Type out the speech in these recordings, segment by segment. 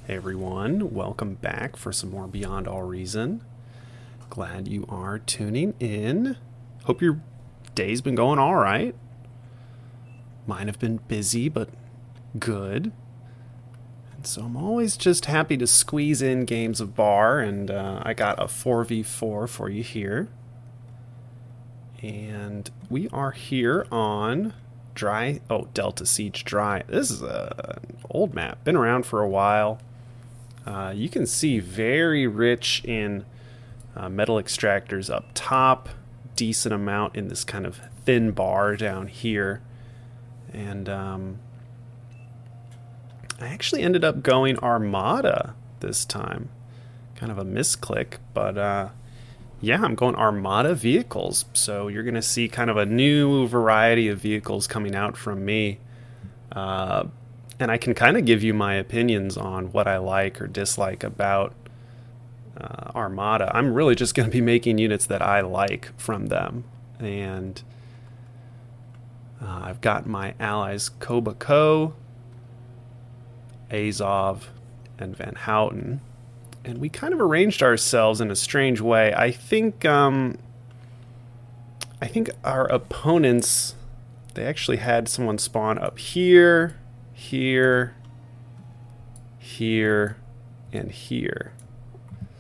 Hey everyone, welcome back for some more Beyond All Reason. Glad you are tuning in. Hope your day's been going all right. Mine have been busy, but good. And so I'm always just happy to squeeze in games of bar, and I got a 4v4 for you here. And we are here on Delta Siege Dry. This is an old map, been around for a while. You can see very rich in metal extractors up top, decent amount in this kind of thin bar down here. And I actually ended up going Armada this time. Kind of a misclick, but yeah, I'm going Armada vehicles. So you're going to see kind of a new variety of vehicles coming out from me. And I can kind of give you my opinions on what I like or dislike about Armada. I'm really just going to be making units that I like from them. And I've got my allies Kobako, Azov, and Van Houten. And we kind of arranged ourselves in a strange way. I think our opponents, they actually had someone spawn up here, here, and here.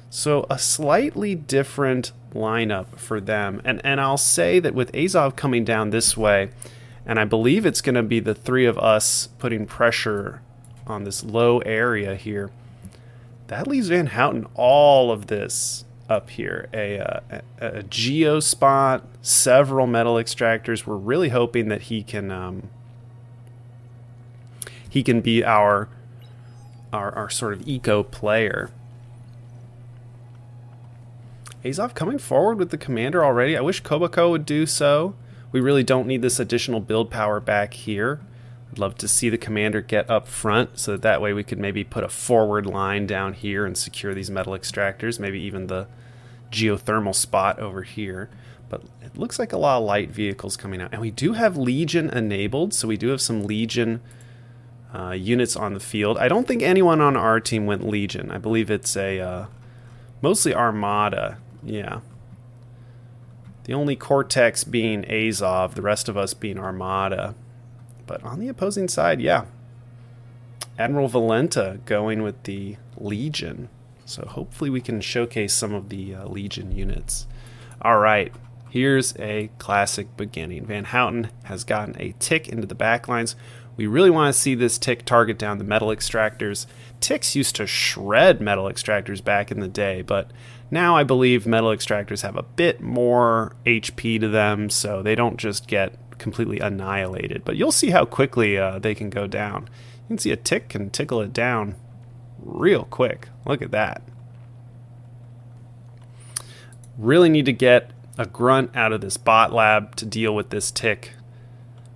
So a slightly different lineup for them. And I'll say that with Azov coming down this way, and I believe it's going to be the three of us putting pressure on this low area here, that leaves Van Houten all of this up here. A geo spot, several metal extractors. We're really hoping that he can be our sort of eco player. Azov coming forward with the commander already. I wish Kobako would do so. We really don't need this additional build power back here. I'd love to see the commander get up front so that way we could maybe put a forward line down here and secure these metal extractors, maybe even the geothermal spot over here. But it looks like a lot of light vehicles coming out. And we do have Legion enabled, so we do have some Legion units on the field. I don't think anyone on our team went Legion. I believe it's mostly Armada. Yeah. The only Cortex being Azov, the rest of us being Armada. But on the opposing side, yeah. Admiral Valenta going with the Legion. So hopefully we can showcase some of the Legion units. All right. Here's a classic beginning. Van Houten has gotten a tick into the backlines. We really want to see this tick target down the metal extractors. Ticks used to shred metal extractors back in the day, but now I believe metal extractors have a bit more HP to them, so they don't just get completely annihilated. But you'll see how quickly they can go down. You can see a tick can tickle it down real quick. Look at that. Really need to get a grunt out of this bot lab to deal with this tick.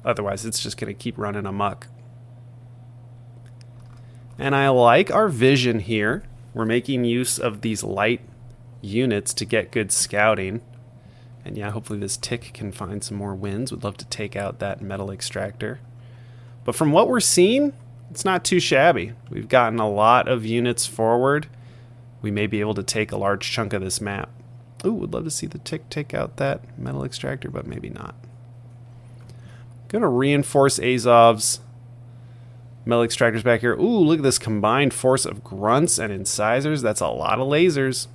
Otherwise, it's just going to keep running amok. And I like our vision here. We're making use of these light units to get good scouting. And yeah, hopefully this tick can find some more wins. Would love to take out that metal extractor. But from what we're seeing, it's not too shabby. We've gotten a lot of units forward. We may be able to take a large chunk of this map. Ooh, would love to see the tick take out that metal extractor, but maybe not. Gonna reinforce Azov's metal extractors back here. Ooh, look at this combined force of grunts and incisors. That's a lot of lasers.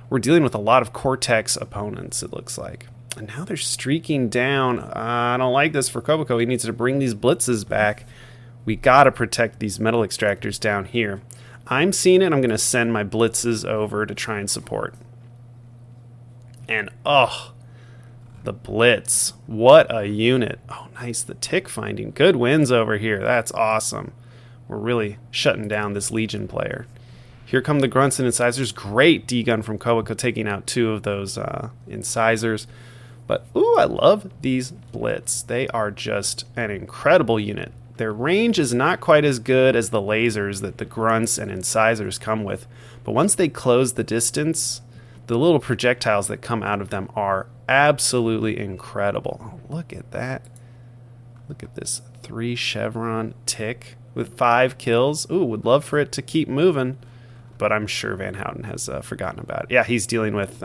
We're dealing with a lot of Cortex opponents, it looks like. And now they're streaking down. I don't like this for Kobako. He needs to bring these Blitzes back. We gotta protect these metal extractors down here. I'm seeing it. I'm gonna send my Blitzes over to try and support. And oh, the Blitz. What a unit. Oh, nice. The tick finding good wins over here. That's awesome. We're really shutting down this Legion player. Here come the grunts and incisors. Great D-gun from Kobako taking out two of those incisors. But, ooh, I love these Blitz. They are just an incredible unit. Their range is not quite as good as the lasers that the grunts and incisors come with. But once they close the distance, the little projectiles that come out of them are absolutely incredible. Oh, look at that. Look at this 3 chevron tick with 5 kills. Ooh, would love for it to keep moving. but I'm sure Van Houten has forgotten about it. Yeah, he's dealing with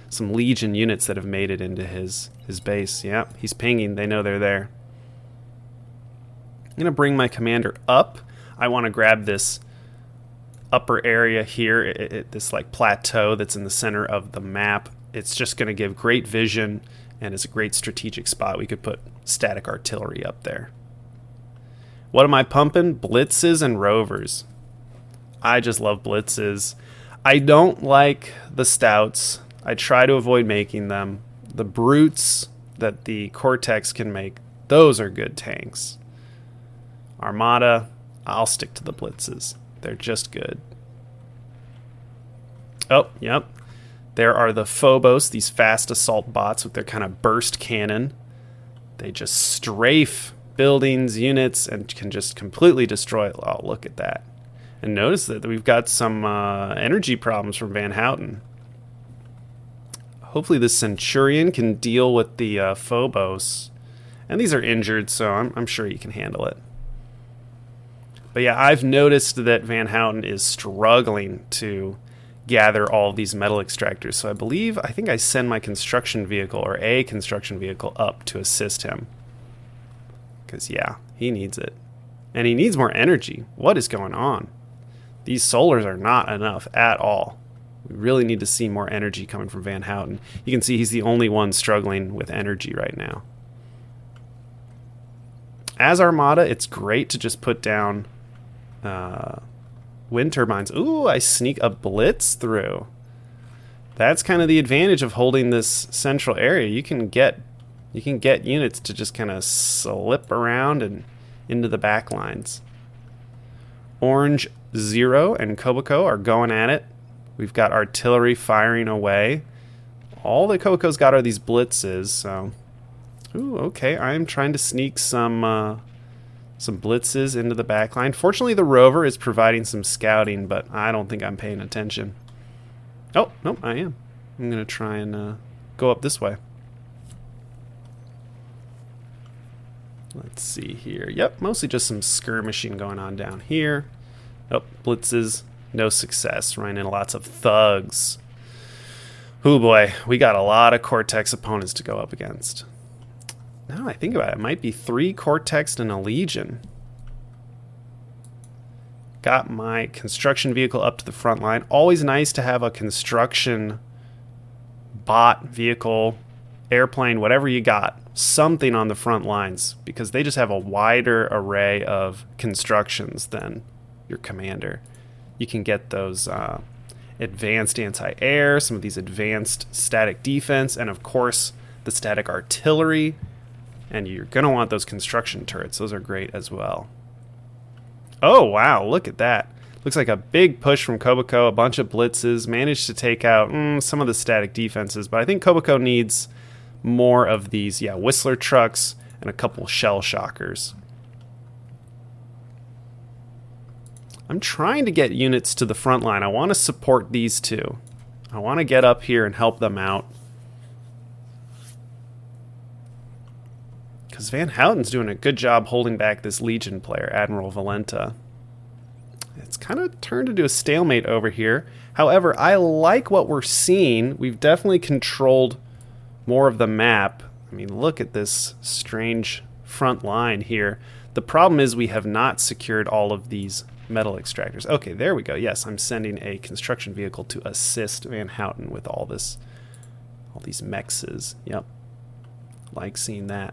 some Legion units that have made it into his base. Yeah, he's pinging. They know they're there. I'm going to bring my commander up. I want to grab this upper area here, this like plateau that's in the center of the map. It's just going to give great vision, and it's a great strategic spot. We could put static artillery up there. What am I pumping? Blitzes and rovers. I just love blitzes. I don't like the stouts. I try to avoid making them. The brutes that the Cortex can make, those are good tanks. Armada, I'll stick to the blitzes. They're just good. Oh, yep. There are the Phobos, these fast assault bots with their kind of burst cannon. They just strafe buildings, units, and can just completely destroy it. Oh, look at that. And notice that we've got some energy problems from Van Houten. Hopefully this Centurion can deal with the Phobos. And these are injured, so I'm sure he can handle it. But yeah, I've noticed that Van Houten is struggling to gather all these metal extractors. So I think I send my construction vehicle, or a construction vehicle, up to assist him. Because, yeah, he needs it. And he needs more energy. What is going on? These solars are not enough at all. We really need to see more energy coming from Van Houten. You can see he's the only one struggling with energy right now. As Armada, it's great to just put down wind turbines. Ooh, I sneak a blitz through. That's kind of the advantage of holding this central area. You can get units to just kind of slip around and into the back lines. Orange 0 and Koboko are going at it. We've got artillery firing away. All that Koboko's got are these blitzes. So, ooh, okay. I'm trying to sneak some blitzes into the back line. Fortunately, the rover is providing some scouting, but I don't think I'm paying attention. Oh, no, I am. I'm going to try and go up this way. Let's see here. Yep, mostly just some skirmishing going on down here. Oh, blitzes, no success. Running into lots of thugs. Oh boy, we got a lot of Cortex opponents to go up against. Now I think about it, it might be 3 Cortex and a Legion. Got my construction vehicle up to the front line. Always nice to have a construction bot, vehicle, airplane, whatever you got, something on the front lines, because they just have a wider array of constructions than your commander. You can get those advanced anti-air, some of these advanced static defense, and of course the static artillery. And you're going to want those construction turrets. Those are great as well. Oh, wow. Look at that. Looks like a big push from Koboko. A bunch of blitzes. Managed to take out some of the static defenses. But I think Koboko needs more of these, Whistler trucks and a couple shell shockers. I'm trying to get units to the front line. I want to support these two. I want to get up here and help them out. Because Van Houten's doing a good job holding back this Legion player, Admiral Valenta. It's kind of turned into a stalemate over here. However, I like what we're seeing. We've definitely controlled more of the map. I mean, look at this strange front line here. The problem is we have not secured all of these metal extractors. Okay, there we go. Yes, I'm sending a construction vehicle to assist Van Houten with all these mexes. Yep. Like seeing that.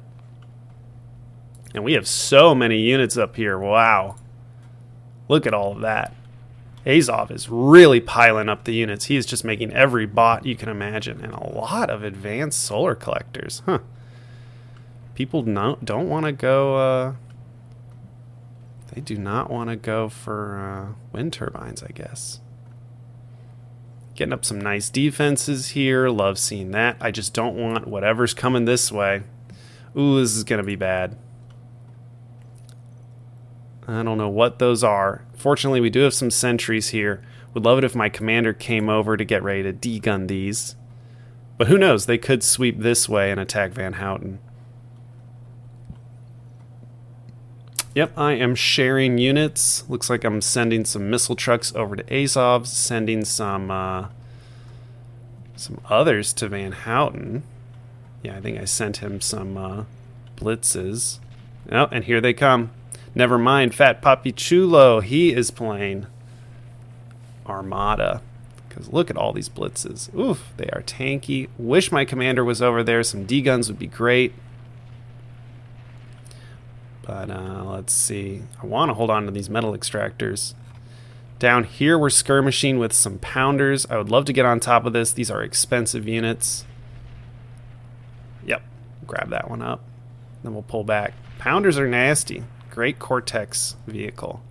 And we have so many units up here. Wow. Look at all of that. Azov is really piling up the units. He is just making every bot you can imagine. And a lot of advanced solar collectors. Huh. People don't want to go... they do not want to go for wind turbines, I guess. Getting up some nice defenses here. Love seeing that. I just don't want whatever's coming this way. Ooh, this is going to be bad. I don't know what those are. Fortunately, we do have some sentries here. Would love it if my commander came over to get ready to degun these. But who knows? They could sweep this way and attack Van Houten. Yep, I am sharing units. Looks like I'm sending some missile trucks over to Azov, sending some others to Van Houten. Yeah, I think I sent him some blitzes. Oh, and here they come. Never mind, Fat Papi Chulo. He is playing Armada. Because look at all these blitzes. Oof, they are tanky. Wish my commander was over there. Some D-guns would be great. But let's see. I want to hold on to these metal extractors. Down here, we're skirmishing with some pounders. I would love to get on top of this. These are expensive units. Yep, grab that one up. Then we'll pull back. Pounders are nasty. Great Cortex vehicle.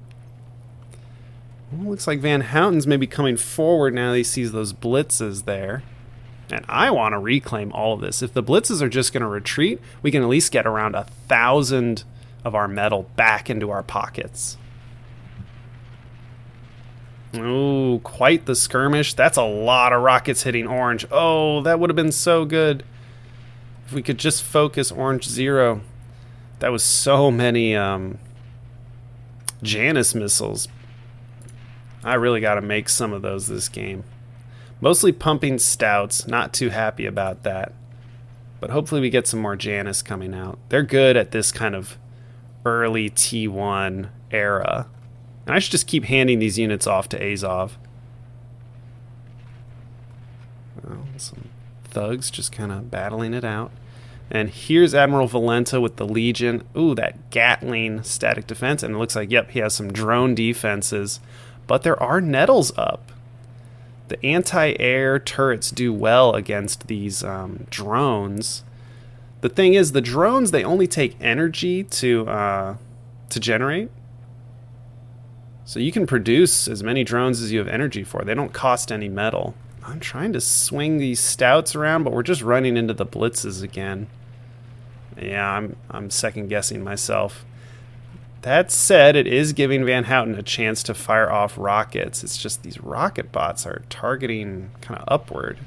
Well, looks like Van Houten's maybe coming forward now that he sees those blitzes there. And I want to reclaim all of this. If the blitzes are just going to retreat, we can at least get around 1,000 of our metal back into our pockets. Ooh, quite the skirmish. That's a lot of rockets hitting orange. Oh, that would have been so good. If we could just focus orange 0. That was so many Janus missiles. I really got to make some of those this game. Mostly pumping stouts. Not too happy about that. But hopefully we get some more Janus coming out. They're good at this kind of early T1 era. And I should just keep handing these units off to Azov. Oh, some thugs just kind of battling it out. And here's Admiral Valenta with the Legion. Ooh, that Gatling static defense. And it looks like, yep, he has some drone defenses. But there are nettles up. The anti-air turrets do well against these drones. The thing is, the drones, they only take energy to generate. So you can produce as many drones as you have energy for. They don't cost any metal. I'm trying to swing these stouts around, but we're just running into the blitzes again. Yeah, I'm second guessing myself. That said, it is giving Van Houten a chance to fire off rockets. It's just these rocket bots are targeting kind of upward.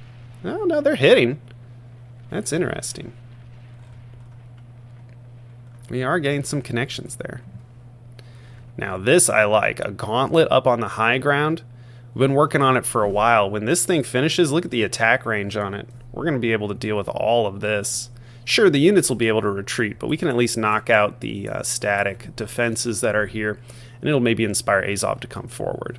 Oh, no, they're hitting. That's interesting. We are getting some connections there. Now this I like. A gauntlet up on the high ground. We've been working on it for a while. When this thing finishes, look at the attack range on it. We're going to be able to deal with all of this. Sure, the units will be able to retreat, but we can at least knock out the static defenses that are here, and it'll maybe inspire Azov to come forward.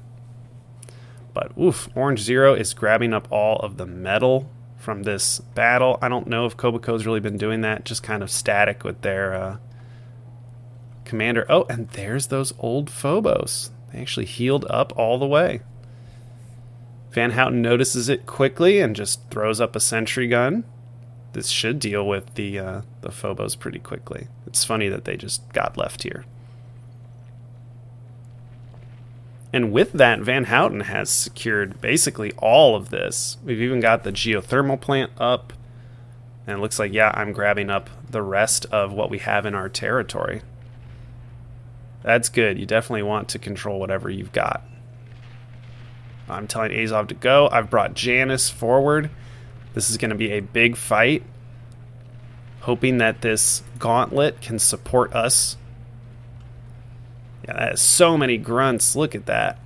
But oof, Orange 0 is grabbing up all of the metal from this battle. I don't know if Kobako's really been doing that, just kind of static with their commander. Oh, and there's those old Phobos. They actually healed up all the way. Van Houten notices it quickly and just throws up a sentry gun. This should deal with the Phobos pretty quickly. It's funny that they just got left here. And with that, Van Houten has secured basically all of this. We've even got the geothermal plant up. And it looks like, yeah, I'm grabbing up the rest of what we have in our territory. That's good. You definitely want to control whatever you've got. I'm telling Azov to go. I've brought Janus forward. This is going to be a big fight. Hoping that this gauntlet can support us. Yeah, that is so many grunts. Look at that.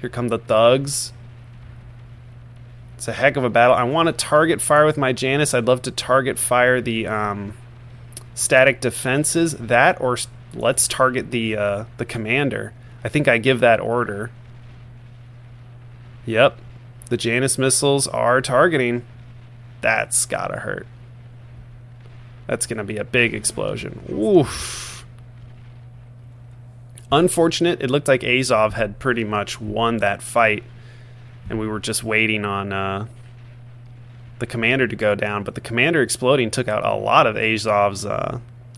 Here come the thugs. It's a heck of a battle. I want to target fire with my Janus. I'd love to target fire the static defenses. That, or let's target the commander. I think I give that order. Yep. The Janus missiles are targeting. That's gotta hurt. That's gonna be a big explosion. Oof. Unfortunate. It looked like Azov had pretty much won that fight, and we were just waiting on the commander to go down. But the commander exploding took out a lot of Azov's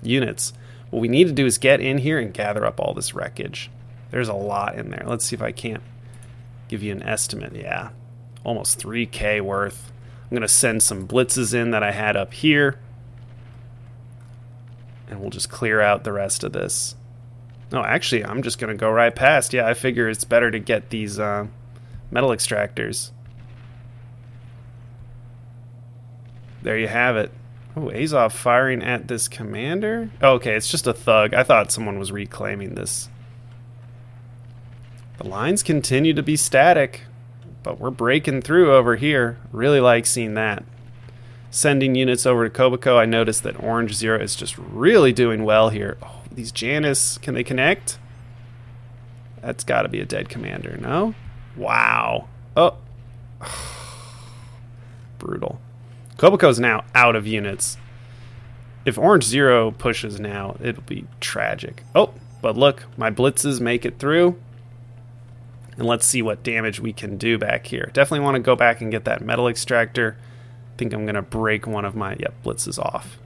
units. What we need to do is get in here and gather up all this wreckage. There's a lot in there. Let's see if I can't give you an estimate. Yeah. Almost 3K worth. I'm going to send some blitzes in that I had up here. And we'll just clear out the rest of this. No, actually, I'm just going to go right past. Yeah, I figure it's better to get these metal extractors. There you have it. Oh, Azov firing at this commander? Oh, okay, it's just a thug. I thought someone was reclaiming this. The lines continue to be static, but we're breaking through over here. Really like seeing that. Sending units over to Kobako. I noticed that Orange Zero is just really doing well here. Oh, these Janus, can they connect? That's got to be a dead commander, no? Wow. Oh. Brutal. Kobako's now out of units. If Orange Zero pushes now, it'll be tragic. Oh, but look, my blitzes make it through. And let's see what damage we can do back here. Definitely want to go back and get that metal extractor. I think I'm going to break one of my blitzes off.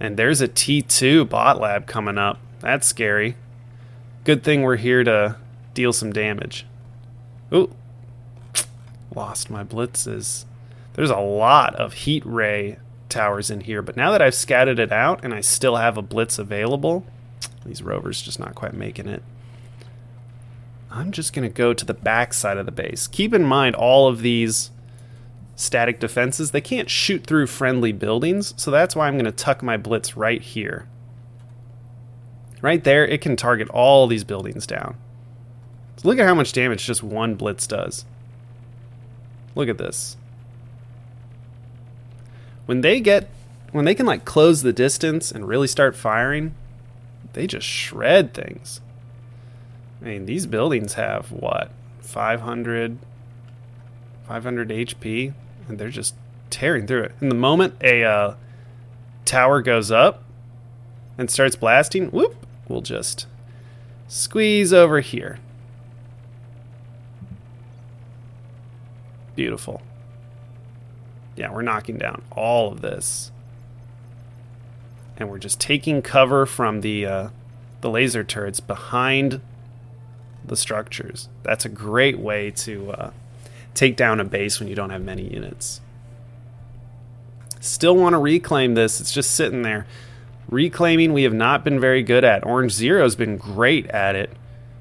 And there's a T2 bot lab coming up. That's scary. Good thing we're here to deal some damage. Ooh. Lost my blitzes. There's a lot of heat ray towers in here, but now that I've scattered it out and I still have a blitz available, these rovers just not quite making it. I'm just going to go to the back side of the base. Keep in mind all of these static defenses, they can't shoot through friendly buildings, so that's why I'm going to tuck my blitz right here. Right there, it can target all these buildings down. So look at how much damage just one blitz does. Look at this. When they can like close the distance and really start firing, they just shred things. I mean, these buildings have what? 500 HP, and they're just tearing through it. And the moment a tower goes up and starts blasting, whoop, we'll just squeeze over here. Beautiful. Yeah, we're knocking down all of this. And we're just taking cover from the laser turrets behind the structures. That's a great way to take down a base when you don't have many units. Still want to reclaim this. It's just sitting there. Reclaiming we have not been very good at. Orange Zero's been great at it.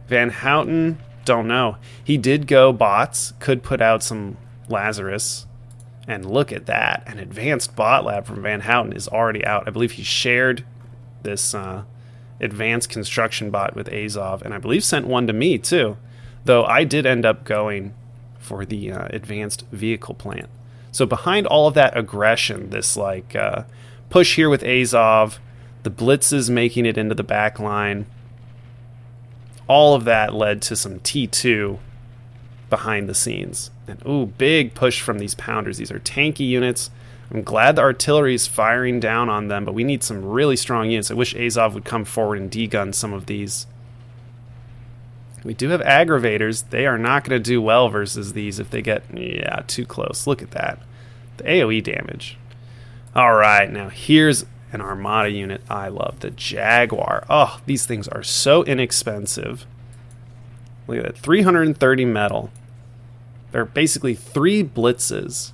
Van Houten, don't know. He did go bots, could put out some Lazarus. And look at that. An advanced bot lab from Van Houten is already out. I believe he shared this advanced construction bot with Azov, and I believe sent one to me too. Though I did end up going for the advanced vehicle plant. So behind all of that aggression, this like push here with Azov, the blitzes making it into the back line, all of that led to some T2 behind the scenes. And ooh, big push from these pounders. These are tanky units. I'm glad the artillery is firing down on them, but we need some really strong units. I wish Azov would come forward and degun some of these. We do have aggravators. They are not going to do well versus these if they get, too close. Look at that. The AoE damage. All right, now here's an Armada unit I love. The Jaguar. Oh, these things are so inexpensive. Look at that. 330 metal. They're basically 3 blitzes.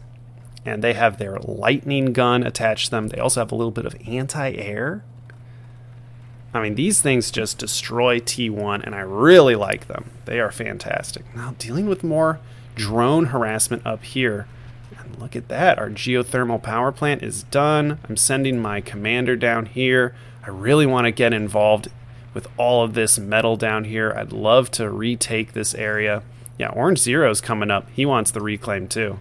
And they have their lightning gun attached to them. They also have a little bit of anti-air. I mean, these things just destroy T1, and I really like them. They are fantastic. Now, dealing with more drone harassment up here. And look at that. Our geothermal power plant is done. I'm sending my commander down here. I really want to get involved with all of this metal down here. I'd love to retake this area. Yeah, Orange Zero's coming up. He wants the reclaim, too.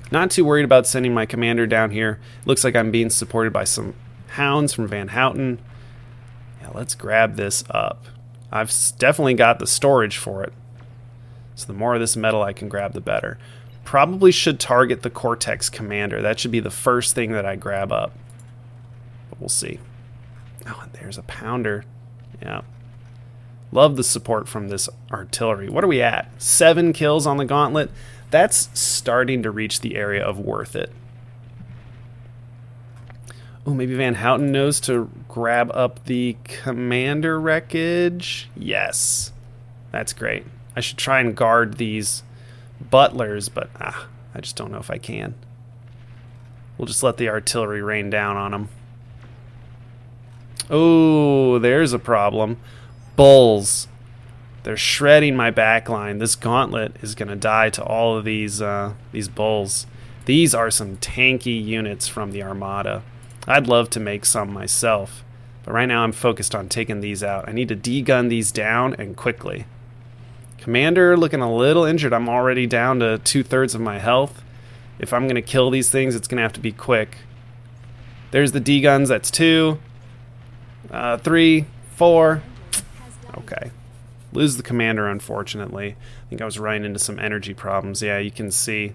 Not too worried about sending my commander down here. Looks like I'm being supported by some hounds from Van Houten. Yeah, let's grab this up. I've definitely got the storage for it. So the more of this metal I can grab, the better. Probably should target the Cortex commander. That should be the first thing that I grab up. But we'll see. Oh, and there's a pounder. Yeah. Love the support from this artillery. What are we at? 7 kills on the gauntlet. That's starting to reach the area of worth it. Oh, maybe Van Houten knows to grab up the commander wreckage. Yes. That's great. I should try and guard these butlers, but I just don't know if I can. We'll just let the artillery rain down on them. Oh, there's a problem. Bulls. They're shredding my backline. This gauntlet is going to die to all of these bulls. These are some tanky units from the Armada. I'd love to make some myself, but right now I'm focused on taking these out. I need to de-gun these down and quickly. Commander looking a little injured. I'm already down to 2/3 of my health. If I'm going to kill these things, it's going to have to be quick. There's the D-guns. That's 2, 3, 4. Okay. Lose the commander, unfortunately. I think I was running into some energy problems. Yeah, you can see.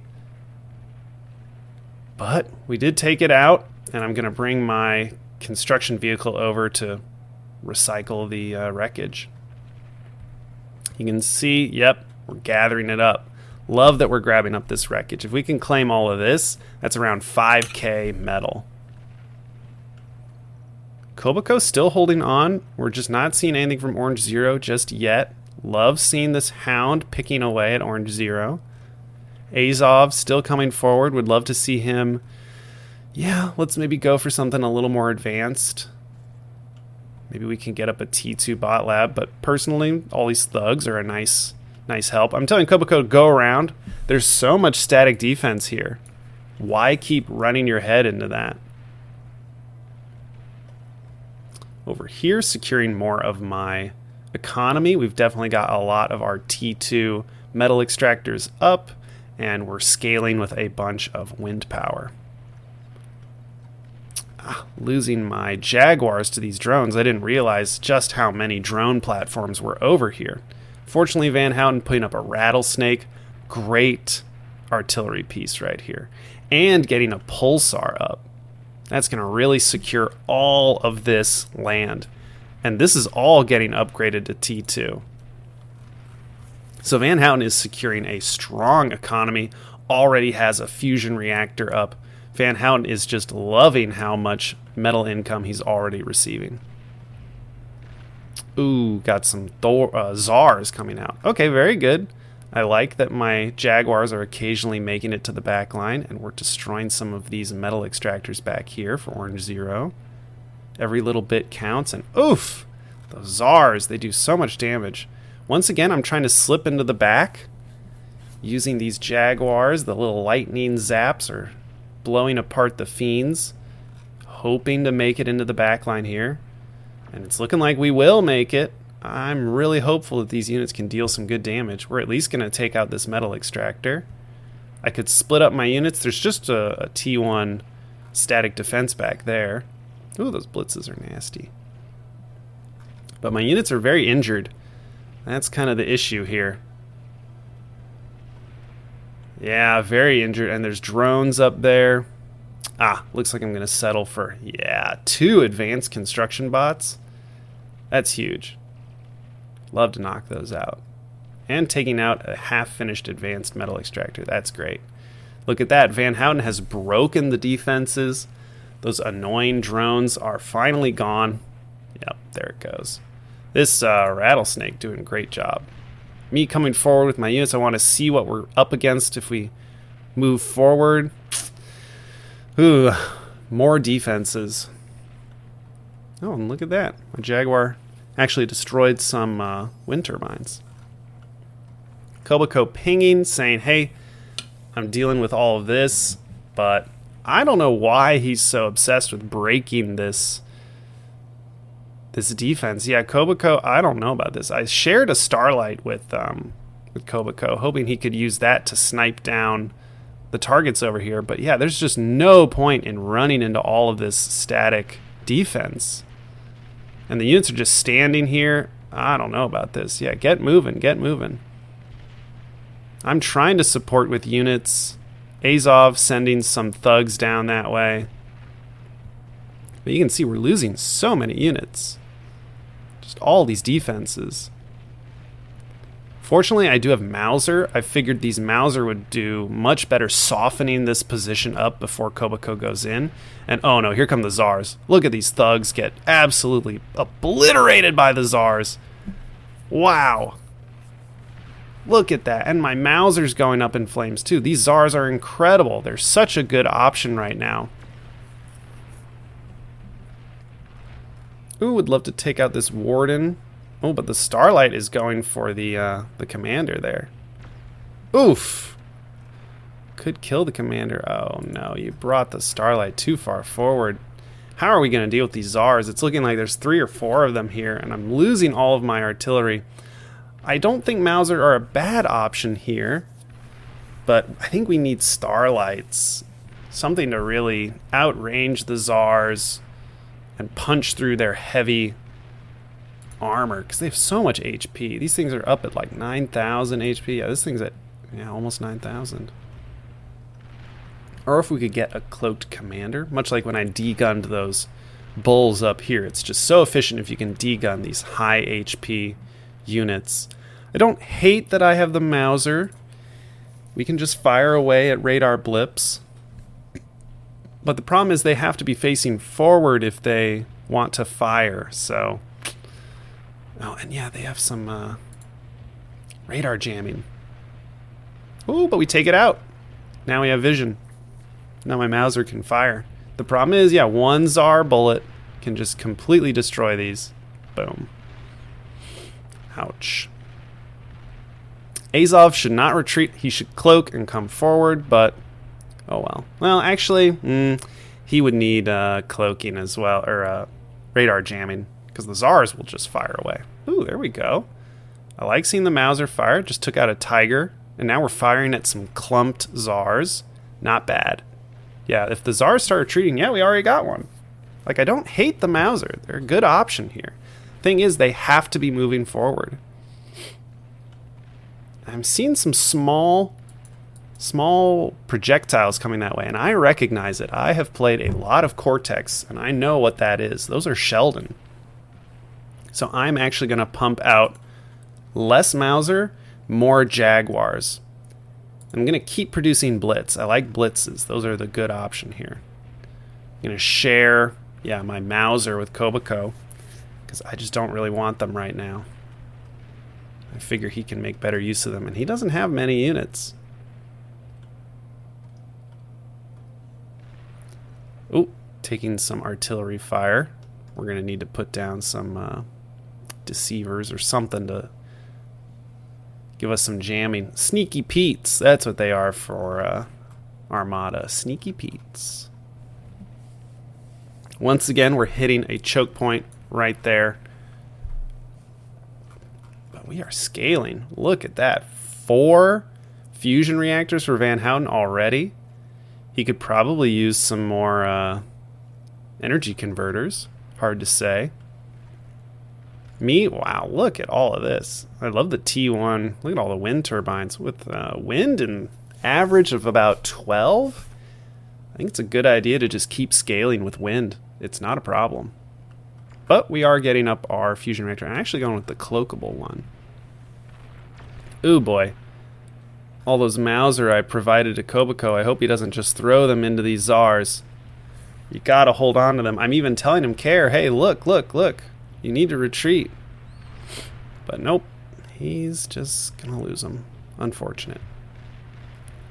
But we did take it out, and I'm going to bring my construction vehicle over to recycle the wreckage. You can see, yep, we're gathering it up. Love that we're grabbing up this wreckage. If we can claim all of this, that's around 5k metal. Kobako still holding on. We're just not seeing anything from Orange Zero just yet. Love seeing this Hound picking away at Orange Zero. Azov still coming forward. Would love to see him. Yeah, let's maybe go for something a little more advanced. Maybe we can get up a T2 bot lab. But personally, all these thugs are a nice help. I'm telling Kobako to go around. There's so much static defense here. Why keep running your head into that? Over here, securing more of my economy. We've definitely got a lot of our T2 metal extractors up, and we're scaling with a bunch of wind power. Losing my Jaguars to these drones. I didn't realize just how many drone platforms were over here. Fortunately, Van Houten putting up a rattlesnake. Great artillery piece right here. And getting a pulsar up. That's going to really secure all of this land. And this is all getting upgraded to T2. So Van Houten is securing a strong economy. Already has a fusion reactor up. Van Houten is just loving how much metal income he's already receiving. Ooh, got some Zars coming out. Okay, very good. I like that my Jaguars are occasionally making it to the back line, and we're destroying some of these metal extractors back here for Orange Zero. Every little bit counts, and oof! Those Zars, they do so much damage. Once again, I'm trying to slip into the back. Using these Jaguars, the little lightning zaps are blowing apart the Fiends. Hoping to make it into the back line here. And it's looking like we will make it. I'm really hopeful that these units can deal some good damage. We're at least going to take out this metal extractor. I could split up my units. There's just a T1 static defense back there. Ooh, those blitzes are nasty. But my units are very injured. That's kind of the issue here. Yeah, very injured. And there's drones up there. Looks like I'm going to settle for, 2 advanced construction bots. That's huge. Love to knock those out. And taking out a half-finished advanced metal extractor. That's great. Look at that. Van Houten has broken the defenses. Those annoying drones are finally gone. Yep, there it goes. This rattlesnake doing a great job. Me coming forward with my units. I want to see what we're up against if we move forward. Ooh, more defenses. Oh, and look at that. My Jaguar actually destroyed some wind turbines. Kobako pinging, saying, hey, I'm dealing with all of this, but I don't know why he's so obsessed with breaking this defense. Yeah, Kobako, I don't know about this. I shared a Starlight with Kobako, hoping he could use that to snipe down the targets over here. But yeah, there's just no point in running into all of this static defense. And the units are just standing here. I don't know about this. Yeah, get moving, get moving. I'm trying to support with units. Azov sending some thugs down that way. But you can see we're losing so many units. Just all these defenses. Fortunately, I do have Mauser. I figured these Mauser would do much better softening this position up before Kobako goes in. And oh no, here come the Zars. Look at these thugs get absolutely obliterated by the Zars. Wow. Look at that. And my Mauser's going up in flames too. These Zars are incredible. They're such a good option right now. Ooh, would love to take out this Warden. Oh, but the Starlight is going for the commander there. Oof. Could kill the commander. Oh no, you brought the Starlight too far forward. How are we going to deal with these Czars? It's looking like there's 3 or 4 of them here, and I'm losing all of my artillery. I don't think Mauser are a bad option here, but I think we need Starlights. Something to really outrange the Czars and punch through their heavy armor, because they have so much HP. These things are up at like 9,000 HP. Yeah, this thing's at almost 9,000. Or if we could get a cloaked commander, much like when I degunned those bulls up here. It's just so efficient if you can degun these high HP units. I don't hate that I have the Mauser. We can just fire away at radar blips. But the problem is they have to be facing forward if they want to fire, so... Oh, and yeah, they have some radar jamming. Ooh, but we take it out. Now we have vision. Now my Mauser can fire. The problem is, yeah, one Tsar bullet can just completely destroy these. Boom. Ouch. Azov should not retreat. He should cloak and come forward, but... Oh well. Well, actually, he would need cloaking as well, or radar jamming, because the Tsars will just fire away. Ooh, there we go. I like seeing the Mauser fire. Just took out a Tiger, and now we're firing at some clumped Tsars. Not bad. Yeah, if the Tsars start retreating, yeah, we already got one. Like, I don't hate the Mauser. They're a good option here. Thing is, they have to be moving forward. I'm seeing some small projectiles coming that way, and I recognize it. I have played a lot of Cortex, and I know what that is. Those are Sheldon. So I'm actually going to pump out less Mauser, more Jaguars. I'm going to keep producing Blitz. I like Blitzes. Those are the good option here. I'm going to share, my Mauser with Kobako, because I just don't really want them right now. I figure he can make better use of them, and he doesn't have many units. Oh, taking some artillery fire. We're going to need to put down some deceivers or something to give us some jamming. Sneaky Pete's. That's what they are for Armada. Sneaky Pete's. Once again, we're hitting a choke point right there. But we are scaling. Look at that. 4 fusion reactors for Van Houten already. He could probably use some more energy converters. Hard to say. Me? Wow, look at all of this. I love the T1. Look at all the wind turbines. With wind and average of about 12, I think it's a good idea to just keep scaling with wind. It's not a problem. But we are getting up our fusion reactor. I'm actually going with the cloakable one. Ooh, boy. All those Mauser I provided to Kobako, I hope he doesn't just throw them into these Tsars. You gotta hold on to them. I'm even telling him, Care, hey, look. You need to retreat. But nope. He's just gonna lose them. Unfortunate.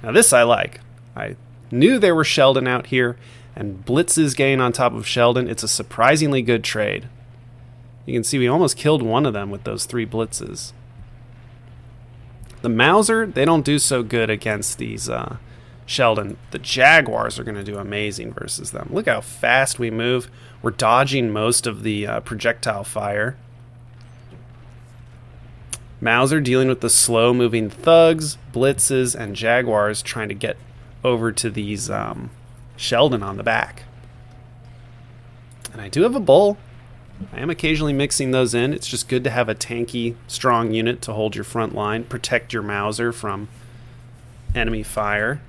Now this I like. I knew there were Sheldon out here, and Blitzes getting on top of Sheldon. It's a surprisingly good trade. You can see we almost killed one of them with those 3 Blitzes. The Mauser, they don't do so good against these Sheldon. The Jaguars are going to do amazing versus them. Look how fast we move. We're dodging most of the projectile fire. Mauser dealing with the slow-moving thugs, Blitzes, and Jaguars trying to get over to these Sheldon on the back. And I do have a bull. I am occasionally mixing those in. It's just good to have a tanky, strong unit to hold your front line, protect your Mauser from enemy fire.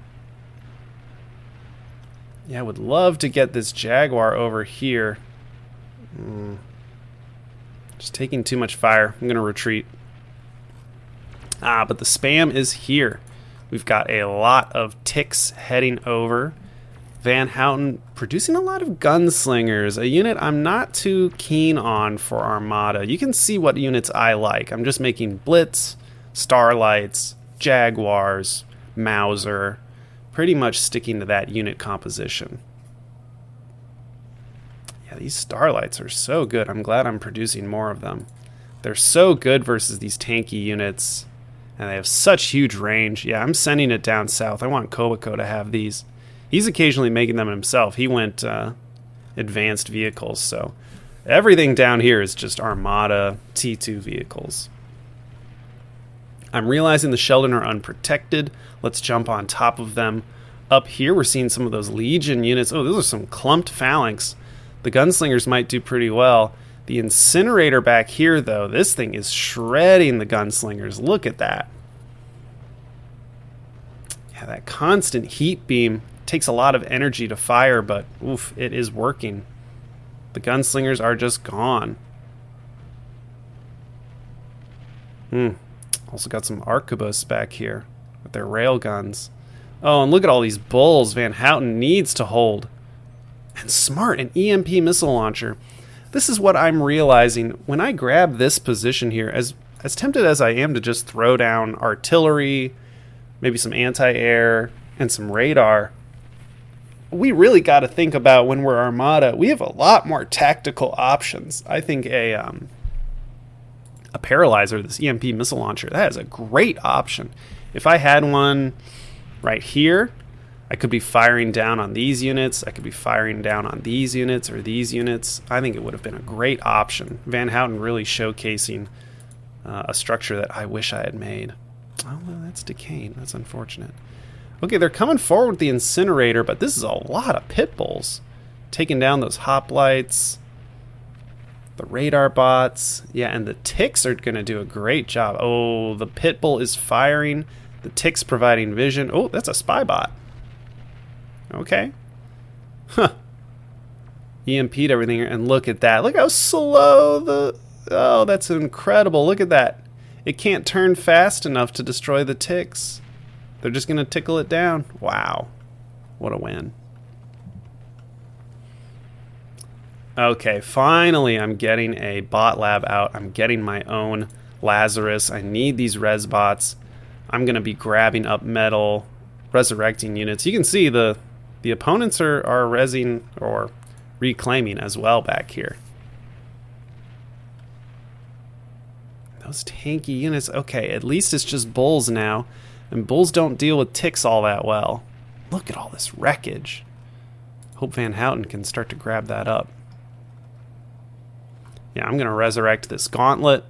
Yeah, I would love to get this Jaguar over here. Just taking too much fire. I'm going to retreat. But the spam is here. We've got a lot of ticks heading over. Van Houten producing a lot of gunslingers, a unit I'm not too keen on for Armada. You can see what units I like. I'm just making Blitz, Starlights, Jaguars, Mauser, pretty much sticking to that unit composition. Yeah, these Starlights are so good. I'm glad I'm producing more of them. They're so good versus these tanky units. And they have such huge range. Yeah, I'm sending it down south. I want Kobako to have these. He's occasionally making them himself. He went advanced vehicles, so everything down here is just Armada T2 vehicles. I'm realizing the Sheldon are unprotected. Let's jump on top of them. Up here, we're seeing some of those Legion units. Oh, those are some clumped phalanx. The gunslingers might do pretty well. The incinerator back here, though, this thing is shredding the gunslingers. Look at that. Yeah, that constant heat beam takes a lot of energy to fire, but oof, it is working. The gunslingers are just gone. Also got some arquebus back here with their rail guns. Oh, and look at all these bulls Van Houten needs to hold. And smart, an EMP missile launcher. This is what I'm realizing when I grab this position here. As tempted as I am to just throw down artillery, maybe some anti-air, and some radar, we really got to think about when we're Armada. We have a lot more tactical options. I think a paralyzer, this EMP missile launcher, that is a great option. If I had one right here, I could be firing down on these units. I could be firing down on these units or these units. I think it would have been a great option. Van Houten really showcasing a structure that I wish I had made. Oh, well, that's decaying. That's unfortunate. Okay, they're coming forward with the incinerator, but this is a lot of pit bulls. Taking down those hoplites, the radar bots. Yeah, and the ticks are going to do a great job. Oh, the pit bull is firing. The ticks providing vision. Oh, that's a spy bot. Okay. Huh. EMP'd everything, and look at that. Look how slow the... Oh, that's incredible. Look at that. It can't turn fast enough to destroy the ticks. They're just going to tickle it down. Wow. What a win. Okay, finally I'm getting a bot lab out. I'm getting my own Lazarus. I need these res bots. I'm going to be grabbing up metal, resurrecting units. You can see the opponents are resing or reclaiming as well back here. Those tanky units. Okay, at least it's just bulls now. And bulls don't deal with ticks all that well. Look at all this wreckage. Hope Van Houten can start to grab that up. Yeah, I'm going to resurrect this gauntlet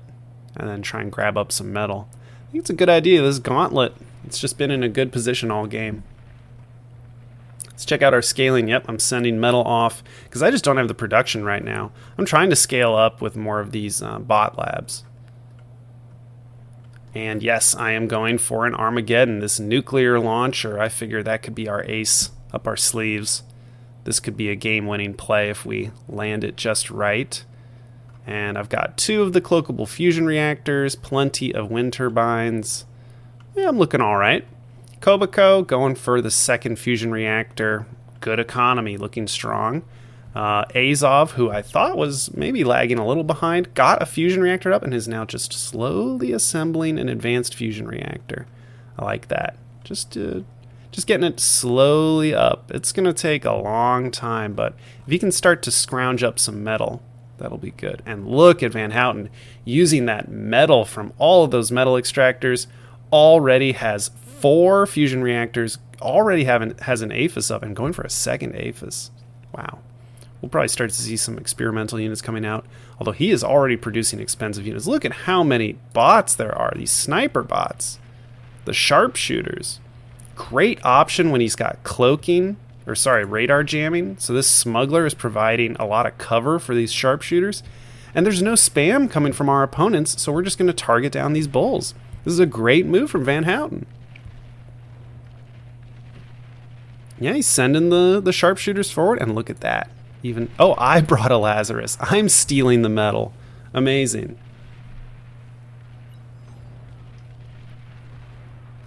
and then try and grab up some metal. I think it's a good idea. This gauntlet, it's just been in a good position all game. Let's check out our scaling. Yep, I'm sending metal off because I just don't have the production right now. I'm trying to scale up with more of these bot labs. And yes, I am going for an Armageddon, this nuclear launcher. I figure that could be our ace up our sleeves. This could be a game-winning play if we land it just right. And I've got 2 of the cloakable fusion reactors, plenty of wind turbines. Yeah, I'm looking all right. Kobako going for the 2nd fusion reactor. Good economy, looking strong. Azov, who I thought was maybe lagging a little behind, got a fusion reactor up and is now just slowly assembling an advanced fusion reactor. I like that. Just getting it slowly up. It's going to take a long time, but if you can start to scrounge up some metal, that'll be good. And look at Van Houten using that metal from all of those metal extractors. Already has 4 fusion reactors. Already has an APHIS up and going for a 2nd APHIS. Wow. We'll probably start to see some experimental units coming out, although he is already producing expensive units. Look at how many bots there are, these sniper bots. The sharpshooters. Great option when he's got cloaking, or sorry, radar jamming. So this smuggler is providing a lot of cover for these sharpshooters. And there's no spam coming from our opponents, so we're just going to target down these bulls. This is a great move from Van Houten. Yeah, he's sending the sharpshooters forward, and look at that. Oh, I brought a Lazarus. I'm stealing the metal. Amazing.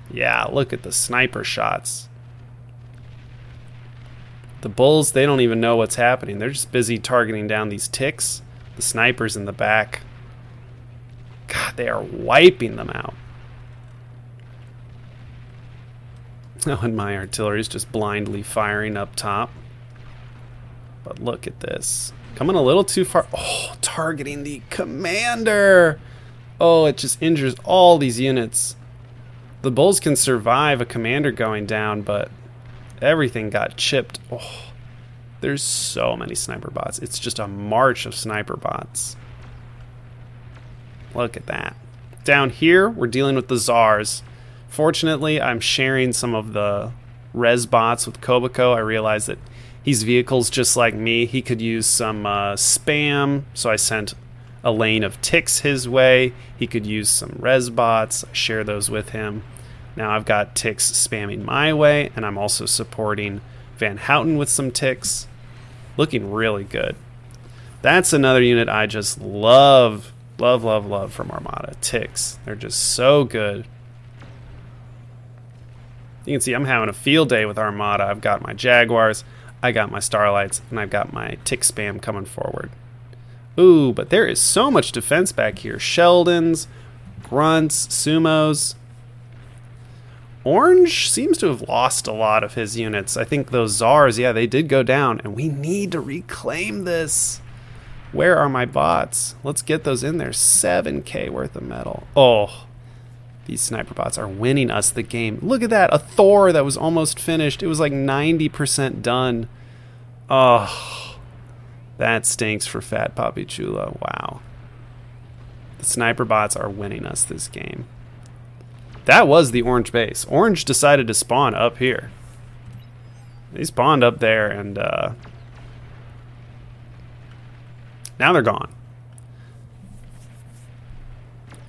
Yeah, look at the sniper shots. The bulls, they don't even know what's happening. They're just busy targeting down these ticks. The snipers in the back. God, they are wiping them out. Oh, and my artillery is just blindly firing up top. But look at this. Coming a little too far. Oh, targeting the commander. Oh, it just injures all these units. The Bulls can survive a commander going down, but everything got chipped. Oh, there's so many sniper bots. It's just a march of sniper bots. Look at that. Down here, we're dealing with the Czars. Fortunately, I'm sharing some of the res bots with Kobako. I realized that he's vehicles just like me. He could use some spam, so I sent a lane of ticks his way. He could use some res bots. I share those with him. Now I've got ticks spamming my way, and I'm also supporting Van Houten with some ticks. Looking really good. That's another unit I just love from Armada. Ticks. They're just so good. You can see I'm having a field day with Armada. I've got my Jaguars, I got my Starlights, and I've got my tick spam coming forward. Ooh, but there is so much defense back here. Sheldons, Grunts, Sumos. Orange seems to have lost a lot of his units. I think those Czars, yeah, they did go down, and we need to reclaim this. Where are my bots? Let's get those in there. 7K worth of metal. Oh, these sniper bots are winning us the game. Look at that. A Thor that was almost finished. It was like 90% done. Oh, that stinks for Fat Papi Chulo. Wow. The sniper bots are winning us this game. That was the orange base. Orange decided to spawn up here. They spawned up there, and now they're gone.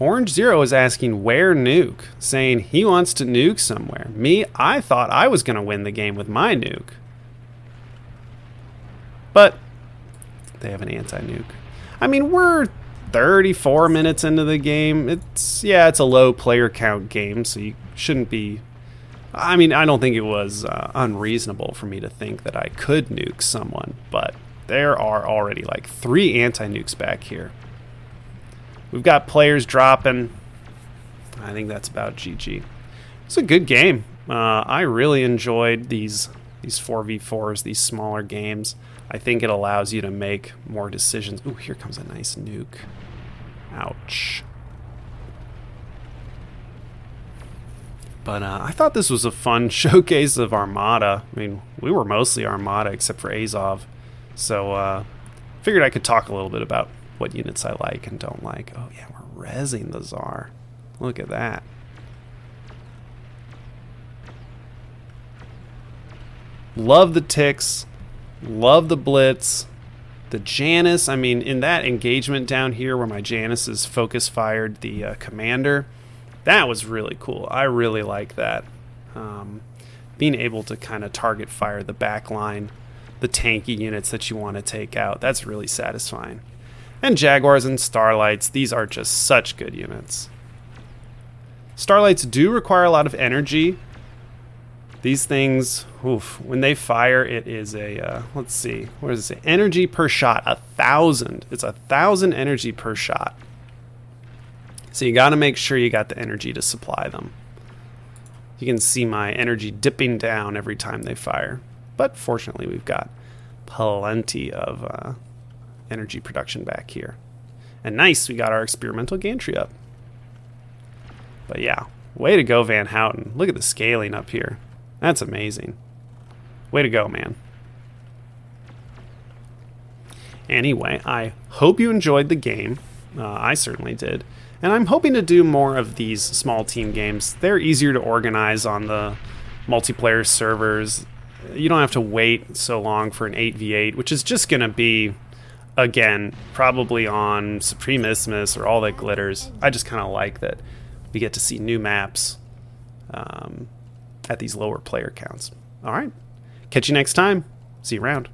Orange Zero is asking where nuke, saying he wants to nuke somewhere. Me, I thought I was going to win the game with my nuke. But they have an anti-nuke. I mean, we're 34 minutes into the game. It's a low player count game, so you shouldn't be... I mean, I don't think it was unreasonable for me to think that I could nuke someone, but there are already like 3 anti-nukes back here. We've got players dropping. I think that's about GG. It's a good game. I really enjoyed these 4v4s, these smaller games. I think it allows you to make more decisions. Ooh, here comes a nice nuke. Ouch. But I thought this was a fun showcase of Armada. I mean, we were mostly Armada except for Azov. So figured I could talk a little bit about what units I like and don't like. Oh yeah, we're rezzing the Tsar. Look at that. Love the ticks. Love the blitz. The Janus, I mean, in that engagement down here where my Janus's focus fired the commander, that was really cool. I really like that. Being able to kind of target fire the back line, the tanky units that you want to take out, that's really satisfying. And Jaguars and Starlights, these are just such good units. Starlights do require a lot of energy. These things, oof, when they fire, it is a, let's see, what does it say? Energy per shot, 1,000. It's 1,000 energy per shot. So you got to make sure you got the energy to supply them. You can see my energy dipping down every time they fire. But fortunately, we've got plenty of energy production back here. And nice, we got our experimental gantry up. But yeah, way to go, Van Houten. Look at the scaling up here. That's amazing. Way to go, man. Anyway, I hope you enjoyed the game. I certainly did. And I'm hoping to do more of these small team games. They're easier to organize on the multiplayer servers. You don't have to wait so long for an 8v8, which is just going to be, again, probably on Supreme Isthmus or All That Glitters. I just kind of like that we get to see new maps at these lower player counts. All right. Catch you next time. See you around.